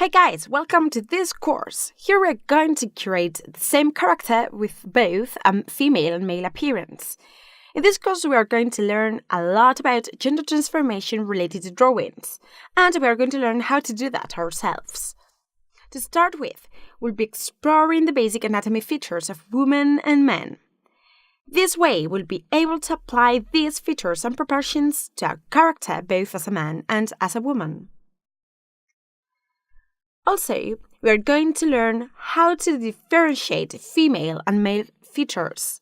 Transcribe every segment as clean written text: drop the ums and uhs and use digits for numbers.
Hey guys, welcome to this course. Here we're going to create the same character with both female and male appearance. In this course, we are going to learn a lot about gender transformation related to drawings, and we are going to learn how to do that ourselves. To start with, we'll be exploring the basic anatomy features of women and men. This way, we'll be able to apply these features and proportions to a character both as a man and as a woman. Also, we are going to learn how to differentiate female and male features.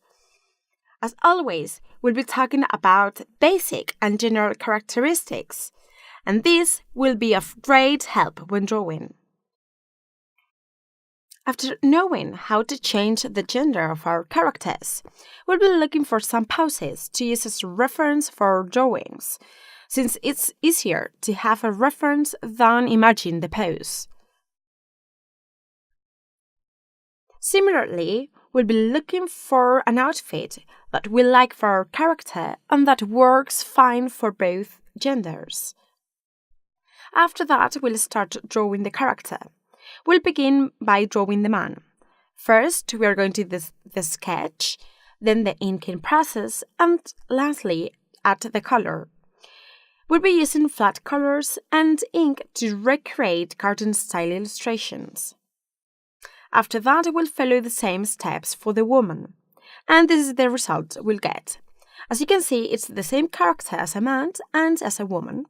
As always, we'll be talking about basic and general characteristics, and this will be of great help when drawing. After knowing how to change the gender of our characters, we'll be looking for some poses to use as reference for our drawings, since it's easier to have a reference than imagine the pose. Similarly, we'll be looking for an outfit that we like for our character and that works fine for both genders. After that, we'll start drawing the character. We'll begin by drawing the man. First, we are going to do the sketch, then the inking process, and lastly, add the color. We'll be using flat colors and ink to recreate cartoon-style illustrations. After that, we'll follow the same steps for the woman. And this is the result we'll get. As you can see, it's the same character as a man and as a woman.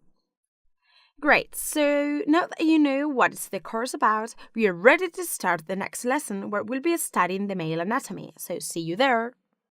Great, so now that you know what it's the course about, we are ready to start the next lesson where we'll be studying the male anatomy. So see you there!